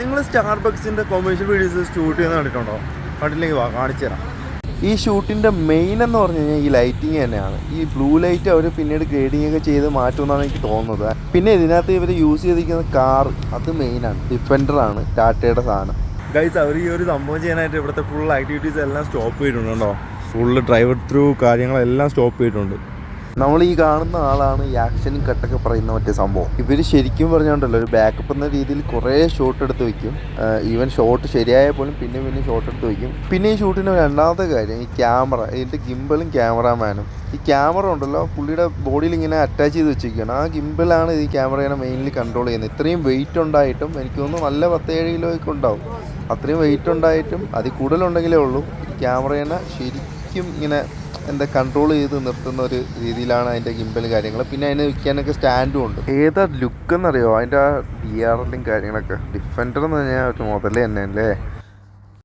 നിങ്ങൾ സ്റ്റാർബക്സിൻ്റെ commercial videos shoot ചെയ്യുന്ന കണ്ടിട്ടുണ്ടോ? കണ്ടില്ലെങ്കിൽ കാണിച്ചു തരാം. ഈ ഷൂട്ടിൻ്റെ മെയിൻ എന്ന് പറഞ്ഞു കഴിഞ്ഞാൽ ഈ ലൈറ്റിങ് തന്നെയാണ്. ഈ ബ്ലൂ ലൈറ്റ് അവർ പിന്നീട് ഗ്രേഡിംഗ് ഒക്കെ ചെയ്ത് മാറ്റുമെന്നാണ് എനിക്ക് തോന്നുന്നത്. പിന്നെ ഇതിനകത്ത് ഇവർ യൂസ് ചെയ്തിരിക്കുന്ന കാർ അത് മെയിനാണ്, ഡിഫൻഡറാണ്, ടാറ്റയുടെ സാധനം. ഗൈസ്, അവർ ഈ ഒരു സംഭവം ചെയ്യാനായിട്ട് ഇവിടുത്തെ ഫുൾ ആക്ടിവിറ്റീസ് എല്ലാം സ്റ്റോപ്പ് ചെയ്തിട്ടുണ്ടോ? ഫുള്ള് ഡ്രൈവർ ത്രൂ കാര്യങ്ങളെല്ലാം സ്റ്റോപ്പ് ചെയ്തിട്ടുണ്ട്. നമ്മൾ ഈ കാണുന്ന ആളാണ് ഈ ആക്ഷനും കട്ടൊക്കെ പറയുന്ന മറ്റേ സംഭവം. ഇവർ ശരിക്കും പറഞ്ഞുകൊണ്ടല്ലോ ഒരു ബാക്കപ്പ് എന്ന രീതിയിൽ കുറേ ഷോട്ട് എടുത്ത് വയ്ക്കും. ഈവൻ ഷോട്ട് ശരിയായ പോലും പിന്നെ ഷോട്ട് എടുത്ത് വയ്ക്കും. പിന്നെ ഈ ഷൂട്ടിൻ്റെ രണ്ടാമത്തെ കാര്യം ഈ ക്യാമറ, ഇതിൻ്റെ ഗിംബലും ക്യാമറാമാനും. ഈ ക്യാമറ ഉണ്ടല്ലോ പുള്ളിയുടെ ബോഡിയിൽ ഇങ്ങനെ അറ്റാച്ച് ചെയ്ത് വെച്ചിരിക്കുകയാണ്. ആ ഗിംബലാണ് ഈ ക്യാമറയെ മെയിൻലി കൺട്രോൾ ചെയ്യുന്നത്. ഇത്രയും വെയിറ്റ് ഉണ്ടായിട്ടും എനിക്ക് തോന്നുന്നു നല്ല 17 കിലോയൊക്കെ ഉണ്ടാവും. അത്രയും വെയിറ്റ് ഉണ്ടായിട്ടും അതിൽ കൂടുതലുണ്ടെങ്കിലേ ഉള്ളൂ ഈ ക്യാമറേനെ ശരിക്കും ഇങ്ങനെ കൺട്രോൾ ചെയ്ത് നിർത്തുന്ന ഒരു രീതിയിലാണ് അതിൻ്റെ ഗിംബൽ കാര്യങ്ങൾ. പിന്നെ അതിന് വയ്ക്കാനൊക്കെ സ്റ്റാൻഡും ഉണ്ട്. ഏതാ ലുക്ക് എന്നറിയോ അതിൻ്റെ ആ DRLും കാര്യങ്ങളൊക്കെ. ഡിഫൻഡർ എന്ന് പറഞ്ഞാൽ ഒരു മുതലേ തന്നെ അല്ലേ.